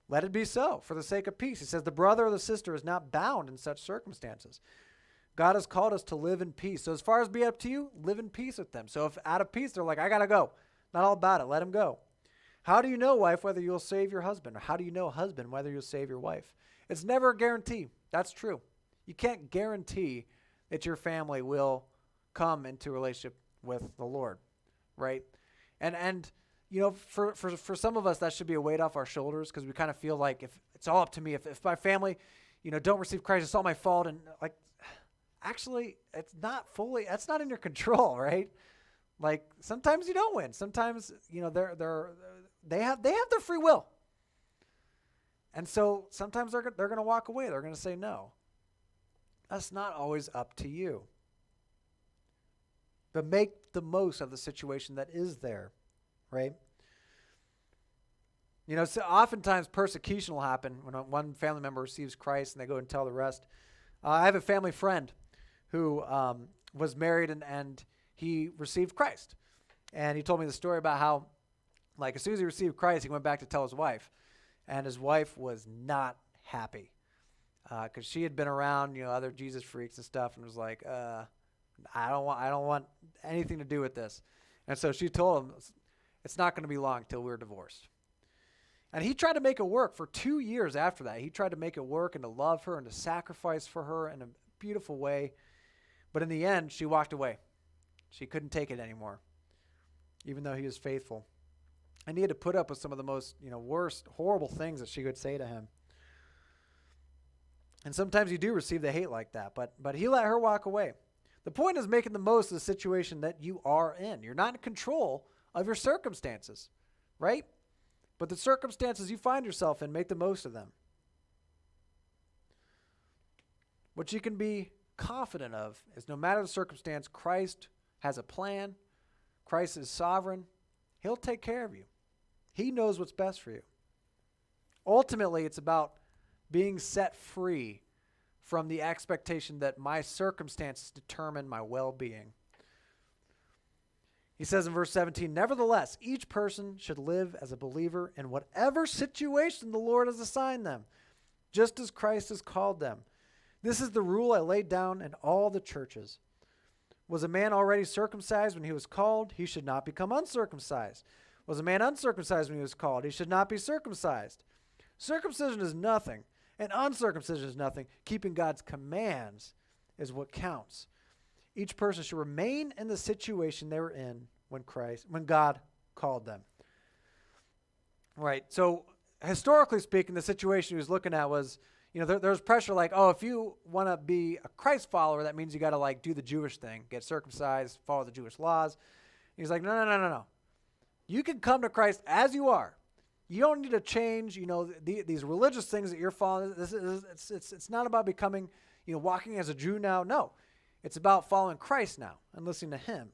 A: Let it be so for the sake of peace. He says the brother or the sister is not bound in such circumstances. God has called us to live in peace. So as far as be up to you, live in peace with them. So if out of peace, they're like, I got to go. Not all about it. Let him go. How do you know, wife, whether you'll save your husband? Or how do you know, husband, whether you'll save your wife? It's never a guarantee. That's true. You can't guarantee that your family will come into a relationship with the Lord, right? And for some of us, that should be a weight off our shoulders because we kind of feel like if it's all up to me, if my family, don't receive Christ, it's all my fault. And like, actually, that's not in your control, right? Like sometimes you don't win. Sometimes, they have their free will. And so sometimes they're going to walk away. They're going to say no. That's not always up to you. But make the most of the situation that is there, right? So oftentimes persecution will happen when one family member receives Christ and they go and tell the rest. I have a family friend who was married and he received Christ. And he told me the story about how, like, as soon as he received Christ, he went back to tell his wife. And his wife was not happy because she had been around, other Jesus freaks and stuff and was like, I don't want anything to do with this. And so she told him, it's not going to be long till we're divorced. And he tried to make it work for 2 years after that. He tried to make it work and to love her and to sacrifice for her in a beautiful way. But in the end, she walked away. She couldn't take it anymore, even though he was faithful. And he had to put up with some of the most, worst, horrible things that she would say to him. And sometimes you do receive the hate like that, but he let her walk away. The point is making the most of the situation that you are in. You're not in control of your circumstances, right? But the circumstances you find yourself in, make the most of them. What you can be confident of is no matter the circumstance, Christ has a plan. Christ is sovereign. He'll take care of you. He knows what's best for you. Ultimately, it's about being set free from the expectation that my circumstances determine my well-being. He says in verse 17, nevertheless, each person should live as a believer in whatever situation the Lord has assigned them, just as Christ has called them. This is the rule I laid down in all the churches. Was a man already circumcised when he was called? He should not become uncircumcised. Was a man uncircumcised when he was called? He should not be circumcised. Circumcision is nothing, and uncircumcision is nothing. Keeping God's commands is what counts. Each person should remain in the situation they were in when God called them. Right. So historically speaking, the situation he was looking at was, there's pressure like, oh, if you want to be a Christ follower, that means you got to do the Jewish thing, get circumcised, follow the Jewish laws. He's like, no. You can come to Christ as you are. You don't need to change, these religious things that you're following. It's not about becoming, walking as a Jew now. No, it's about following Christ now and listening to him.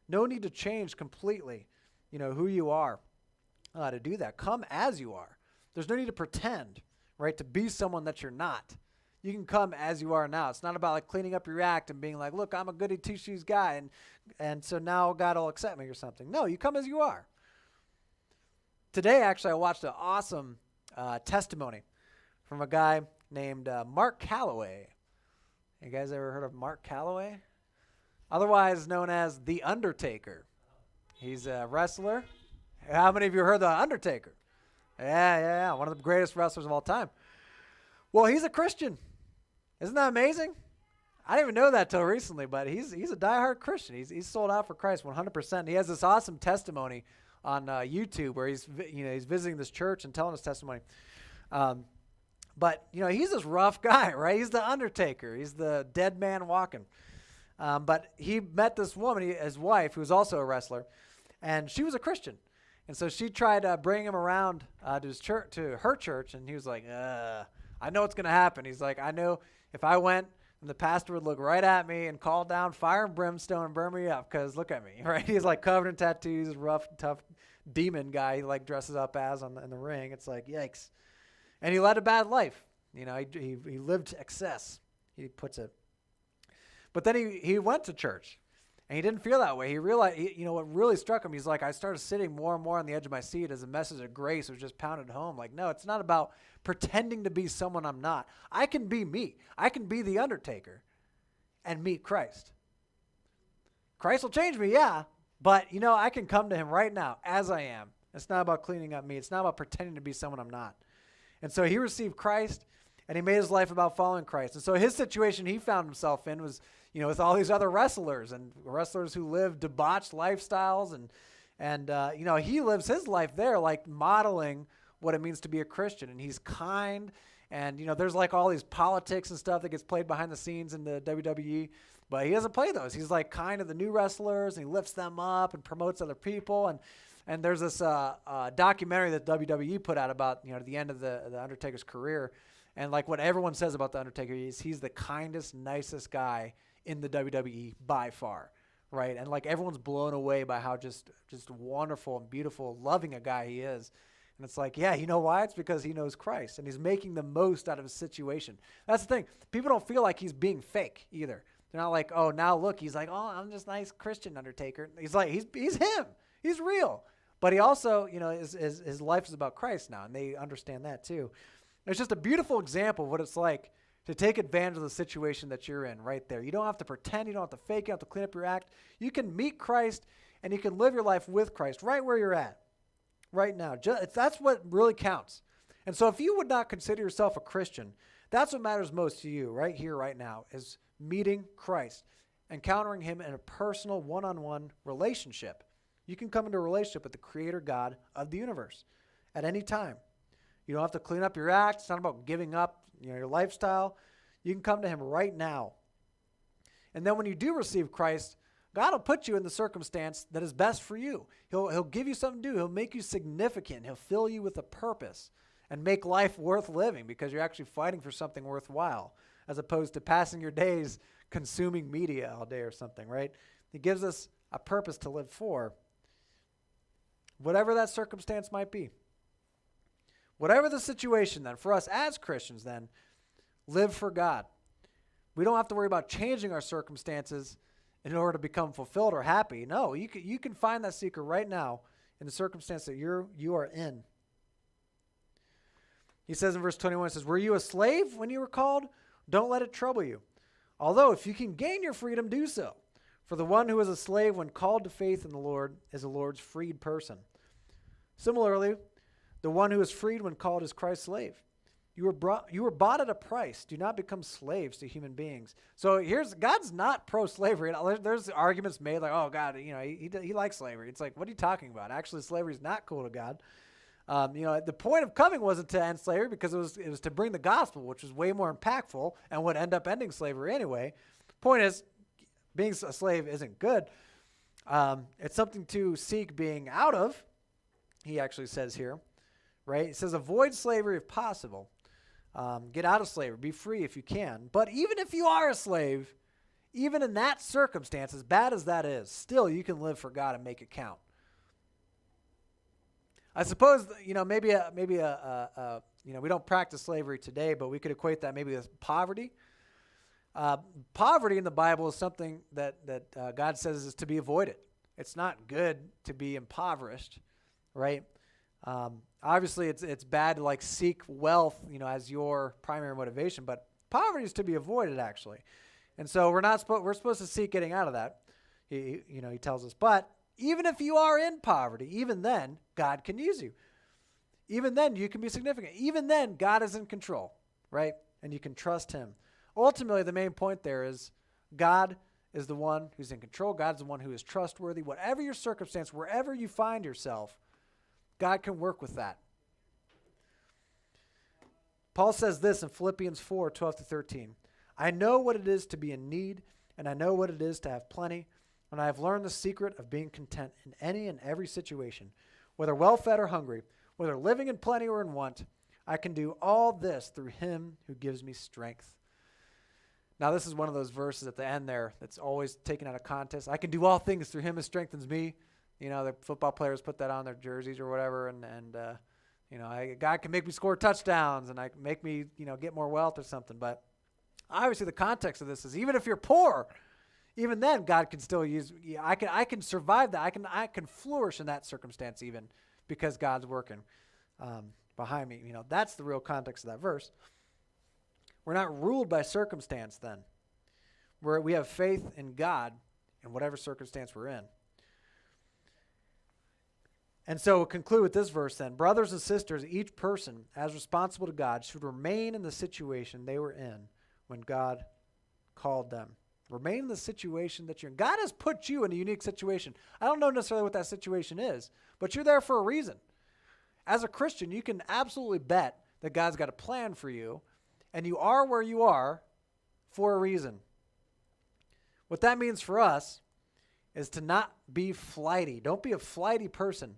A: No need to change completely, who you are to do that. Come as you are. There's no need to pretend, right, to be someone that you're not. You can come as you are now. It's not about cleaning up your act and being like, look, I'm a goody two-shoes guy, and so now God will accept me or something. No, you come as you are. Today, actually, I watched an awesome testimony from a guy named Mark Calloway. You guys ever heard of Mark Calloway? Otherwise known as The Undertaker. He's a wrestler. How many of you heard The Undertaker? Yeah. One of the greatest wrestlers of all time. Well, he's a Christian. Isn't that amazing? I didn't even know that till recently, but he's a diehard Christian. He's sold out for Christ 100%. He has this awesome testimony on YouTube where he's visiting this church and telling his testimony. But he's this rough guy, right? He's the Undertaker. He's the dead man walking. But he met this woman, his wife, who was also a wrestler, and she was a Christian. And so she tried to bring him around to his church, to her church, and he was like, I know what's going to happen. He's like, I know if I went, and the pastor would look right at me and call down fire and brimstone and burn me up because look at me, right? He's like covered in tattoos, rough, tough demon guy he like dresses up as in the ring. It's like, yikes. And he led a bad life. He lived to excess, he puts it. But then he went to church, and he didn't feel that way. He realized, what really struck him, he's like, I started sitting more and more on the edge of my seat as a message of grace was just pounded home. Like, no, it's not about pretending to be someone I'm not. I can be me. I can be the Undertaker and meet Christ. Christ will change me, yeah, but, I can come to him right now as I am. It's not about cleaning up me. It's not about pretending to be someone I'm not. And so he received Christ, and he made his life about following Christ. And so his situation he found himself in was, with all these other wrestlers who live debauched lifestyles. And he lives his life there like modeling what it means to be a Christian. And he's kind. And, there's like all these politics and stuff that gets played behind the scenes in the WWE. But he doesn't play those. He's like kind of the new wrestlers, and he lifts them up and promotes other people. And there's this documentary that WWE put out about, the end of the Undertaker's career. And like what everyone says about the Undertaker is he's the kindest, nicest guy in the WWE by far, right? And like everyone's blown away by how just wonderful and beautiful, loving a guy he is. And it's like, yeah, you know why? It's because he knows Christ, and he's making the most out of his situation. That's the thing. People don't feel like he's being fake either. They're not like, oh, now look, he's like, oh, I'm just nice Christian Undertaker. He's like, he's him. He's real. But he also, his life is about Christ now, and they understand that too. It's just a beautiful example of what it's like to take advantage of the situation that you're in right there. You don't have to pretend. You don't have to fake. You don't have to clean up your act. You can meet Christ, and you can live your life with Christ right where you're at right now. That's what really counts. And so if you would not consider yourself a Christian, that's what matters most to you right here, right now, is meeting Christ, encountering him in a personal one-on-one relationship. You can come into a relationship with the creator God of the universe at any time. You don't have to clean up your act. It's not about giving up your lifestyle. You can come to him right now. And then when you do receive Christ, God will put you in the circumstance that is best for you. He'll give you something to do. He'll make you significant. He'll fill you with a purpose and make life worth living because you're actually fighting for something worthwhile as opposed to passing your days consuming media all day or something, right? He gives us a purpose to live for, whatever that circumstance might be. Whatever the situation, then, for us as Christians, then, live for God. We don't have to worry about changing our circumstances in order to become fulfilled or happy. No, you can find that secret right now in the circumstance that you are in. He says in verse 21, it says, were you a slave when you were called? Don't let it trouble you. Although if you can gain your freedom, do so. For the one who is a slave when called to faith in the Lord is the Lord's freed person. Similarly, the one who is freed when called is Christ's slave. You were bought at a price. Do not become slaves to human beings. So God's not pro-slavery. There's arguments made like, oh, God, he likes slavery. It's like, what are you talking about? Actually, slavery is not cool to God. The point of coming wasn't to end slavery because it was to bring the gospel, which was way more impactful and would end up ending slavery anyway. Point is, being a slave isn't good. It's something to seek being out of, he actually says here. Right? It says, avoid slavery if possible. Get out of slavery. Be free if you can. But even if you are a slave, even in that circumstance, as bad as that is, still you can live for God and make it count. I suppose, maybe we don't practice slavery today, but we could equate that maybe with poverty. Poverty in the Bible is something that God says is to be avoided. It's not good to be impoverished, right? Obviously, it's bad to seek wealth, as your primary motivation, but poverty is to be avoided actually, and so we're supposed to seek getting out of that. He tells us, but Even if you are in poverty, even then, God can use you. Even then, you can be significant. Even then, God is in control, right? And you can trust him. Ultimately, the main point there is God is the one who's in control. God's the one who is trustworthy. Whatever your circumstance, wherever you find yourself, God can work with that. Paul says this in Philippians 4:12-13. I know what it is to be in need, and I know what it is to have plenty, and I have learned the secret of being content in any and every situation, whether well-fed or hungry, whether living in plenty or in want. I can do all this through him who gives me strength. Now, this is one of those verses at the end there that's always taken out of context. I can do all things through him who strengthens me. You know, the football players put that on their jerseys or whatever, and God can make me score touchdowns, and make me, get more wealth or something. But obviously the context of this is even if you're poor, even then God can still use. I can survive that. I can flourish in that circumstance even because God's working behind me. That's the real context of that verse. We're not ruled by circumstance then. We have faith in God in whatever circumstance we're in. And so we'll conclude with this verse then. Brothers and sisters, each person, as responsible to God, should remain in the situation they were in when God called them. Remain in the situation that you're in. God has put you in a unique situation. I don't know necessarily what that situation is, but you're there for a reason. As a Christian, you can absolutely bet that God's got a plan for you, and you are where you are for a reason. What that means for us is to not be flighty. Don't be a flighty person.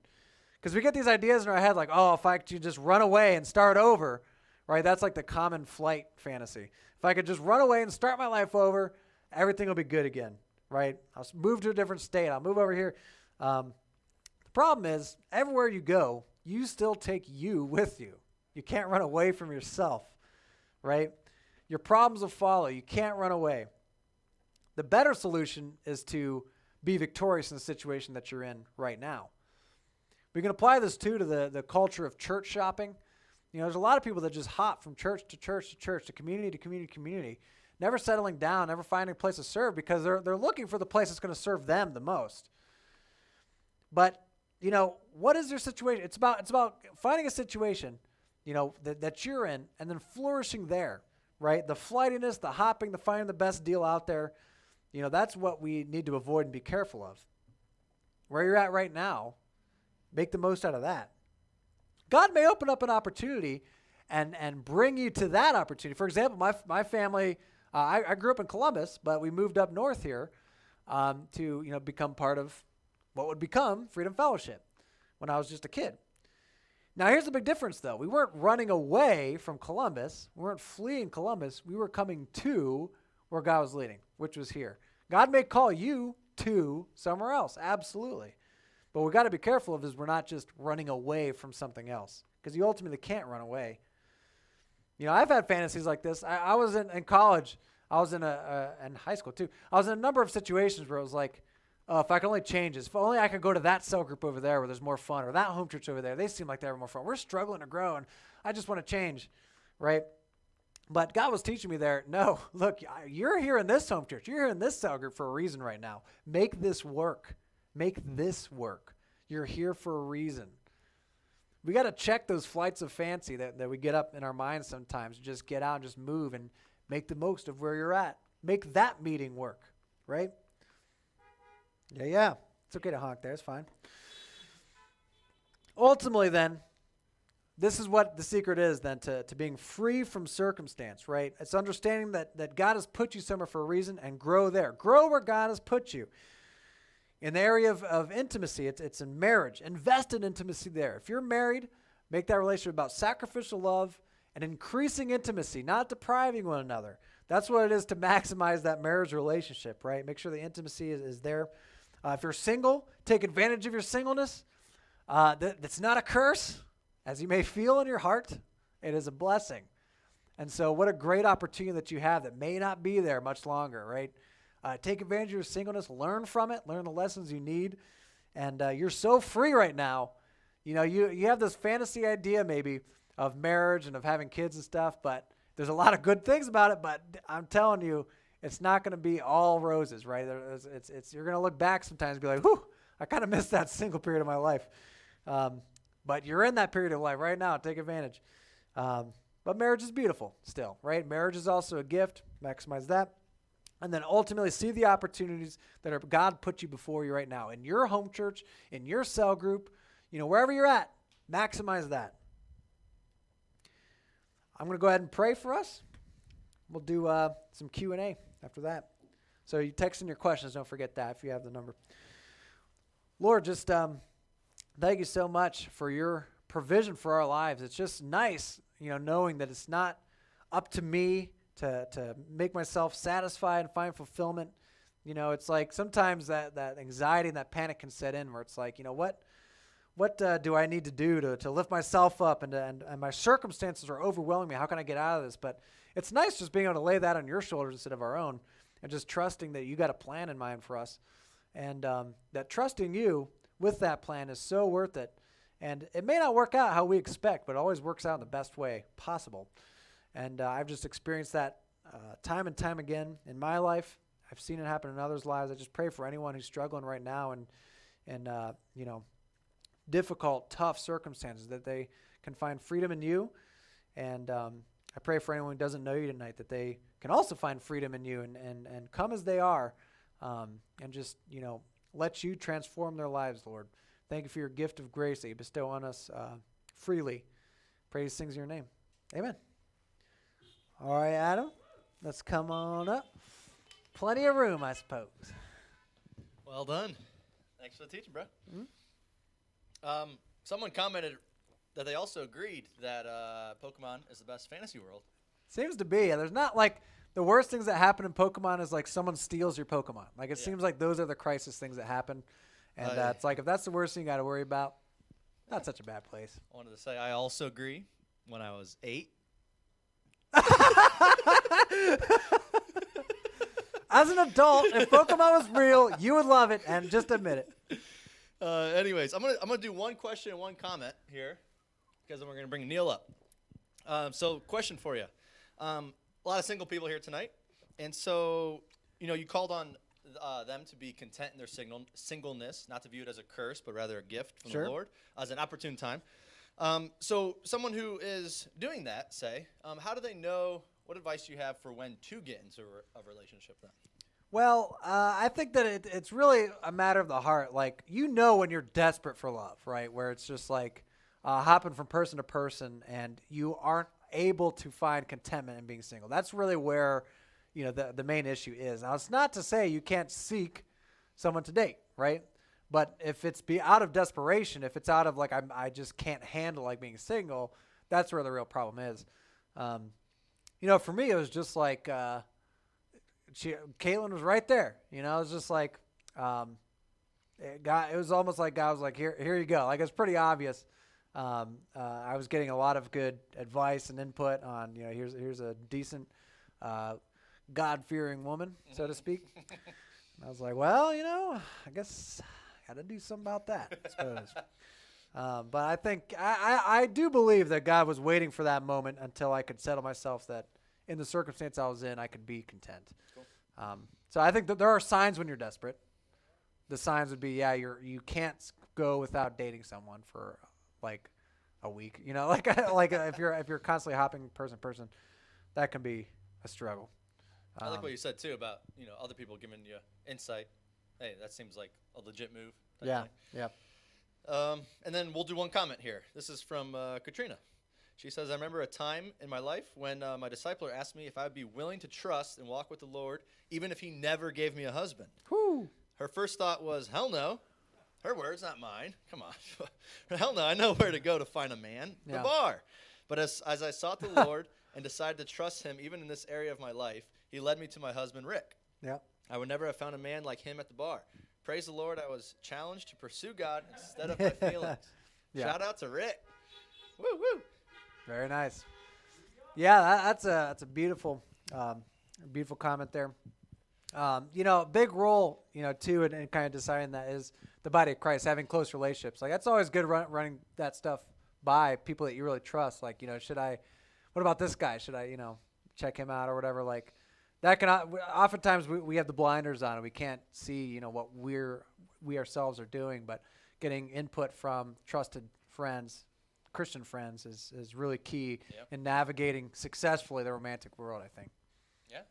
A: Because we get these ideas in our head like, oh, if I could just run away and start over, right? That's like the common flight fantasy. If I could just run away and start my life over, everything will be good again, right? I'll move to a different state. I'll move over here. The problem is, everywhere you go, you still take you with you. You can't run away from yourself, right? Your problems will follow. You can't run away. The better solution is to be victorious in the situation that you're in right now. We can apply this too to the culture of church shopping. There's a lot of people that just hop from church to church to church, to community to community to community, never settling down, never finding a place to serve because they're looking for the place that's going to serve them the most. But, what is their situation? It's about finding a situation, that you're in and then flourishing there, right? The flightiness, the hopping, the finding the best deal out there, that's what we need to avoid and be careful of. Where you're at right now, make the most out of that. God may open up an opportunity and bring you to that opportunity. For example, my family, I grew up in Columbus, but we moved up north here to become part of what would become Freedom Fellowship when I was just a kid. Now, here's the big difference, though. We weren't running away from Columbus. We weren't fleeing Columbus. We were coming to where God was leading, which was here. God may call you to somewhere else, absolutely. But we got to be careful of is we're not just running away from something else because you ultimately can't run away. I've had fantasies like this. I was in college. I was in high school too. I was in a number of situations where it was like, oh, if I could only change this, if only I could go to that cell group over there where there's more fun, or that home church over there. They seem like they have more fun. We're struggling to grow, and I just want to change, right? But God was teaching me there, no, look, you're here in this home church. You're here in this cell group for a reason right now. Make this work. Make this work. You're here for a reason. We got to check those flights of fancy that we get up in our minds sometimes. Just get out and just move and make the most of where you're at. Make that meeting work, right? Yeah. It's okay to honk there. It's fine. Ultimately, then, this is what the secret is then to being free from circumstance, right? It's understanding that God has put you somewhere for a reason and grow there. Grow where God has put you. In the area of intimacy, it's in marriage. Invest in intimacy there. If you're married, make that relationship about sacrificial love and increasing intimacy, not depriving one another. That's what it is to maximize that marriage relationship, right? Make sure the intimacy is there. If you're single, take advantage of your singleness. That's not a curse, as you may feel in your heart. It is a blessing. And so what a great opportunity that you have that may not be there much longer, right? Take advantage of your singleness, learn from it, learn the lessons you need, and you're so free right now. You have this fantasy idea maybe of marriage and of having kids and stuff, but there's a lot of good things about it, but I'm telling you, it's not going to be all roses, right? You're going to look back sometimes and be like, whew, I kind of miss that single period of my life. But you're in that period of life right now. Take advantage. But marriage is beautiful still, right? Marriage is also a gift. Maximize that. And then ultimately see the opportunities that God put you before you right now. In your home church, in your cell group, wherever you're at, maximize that. I'm going to go ahead and pray for us. We'll do some Q&A after that. So you text in your questions. Don't forget that if you have the number. Lord, just thank you so much for your provision for our lives. It's just nice, knowing that it's not up to me to make myself satisfied and find fulfillment. It's like sometimes that anxiety and that panic can set in where it's like, what do I need to do to lift myself up and my circumstances are overwhelming me. How can I get out of this? But it's nice just being able to lay that on your shoulders instead of our own and just trusting that you got a plan in mind for us. And that trusting you with that plan is so worth it. And it may not work out how we expect, but it always works out in the best way possible. And I've just experienced that time and time again in my life. I've seen it happen in others' lives. I just pray for anyone who's struggling right now and difficult, tough circumstances, that they can find freedom in you. And I pray for anyone who doesn't know you tonight that they can also find freedom in you and come as they are and just, let you transform their lives, Lord. Thank you for your gift of grace that you bestow on us freely. Pray these things in your name. Amen. All right, Adam, let's come on up. Plenty of room, I suppose.
B: Well done. Thanks for the teaching, bro. Mm-hmm. Someone commented that they also agreed that Pokemon is the best fantasy world.
A: Seems to be. There's not the worst things that happen in Pokemon is someone steals your Pokemon. It seems like those are the crisis things that happen. And it's if that's the worst thing you got to worry about, not such a bad place.
B: I wanted to say I also agree. When I was 8.
A: As an adult, if Pokemon was real, you would love it, and just admit it.
B: Anyways, I'm gonna do one question and one comment here, because then we're gonna bring Neil up. So, question for you: a lot of single people here tonight, and so you called on them to be content in their singleness, not to view it as a curse, but rather a gift from the Lord, as an opportune time. So, someone who is doing that, how do they know? What advice do you have for when to get into a relationship then?
A: Well, I think that it's really a matter of the heart. When you're desperate for love, right? Where it's just hopping from person to person and you aren't able to find contentment in being single. That's really where, the main issue is. Now, it's not to say you can't seek someone to date, right? But if it's out of desperation, if it's out of I just can't handle being single, that's where the real problem is. For me, it was just Caitlin was right there. It was just it was almost like God was here you go. It's pretty obvious. I was getting a lot of good advice and input on, here's a decent, God-fearing woman, so to speak. And I was like, well, I guess I got to do something about that, I suppose. But I think I do believe that God was waiting for that moment until I could settle myself that in the circumstance I was in, I could be content. Cool. So I think that there are signs when you're desperate. The signs would be, you can't go without dating someone for a week. If you're constantly hopping person to person, that can be a struggle.
B: I like what you said too about other people giving you insight. Hey, that seems like a legit move.
A: Yeah.
B: And then we'll do one comment here. This is from Katrina. She says, I remember a time in my life when my discipler asked me if I would be willing to trust and walk with the Lord, even if he never gave me a husband.
A: Whew.
B: Her first thought was, hell no. Her words, not mine. Come on. Hell no, I know where to go to find a man. Yeah. The bar. But as I sought the Lord and decided to trust him, even in this area of my life, he led me to my husband, Rick.
A: Yeah. I
B: would never have found a man like him at the bar. Praise the Lord, I was challenged to pursue God instead of my feelings. Yeah. Shout out to Rick. Woo, woo.
A: Very nice. Yeah, that's a beautiful comment there. Big role, too, in kind of deciding that is the body of Christ, having close relationships. That's always good running that stuff by people that you really trust. What about this guy? Should I, check him out or whatever? that can oftentimes we have the blinders on and we can't see, you know, what we ourselves are doing, but getting input from trusted friends, Christian friends is really key in navigating successfully the romantic world, I think.
B: Yeah.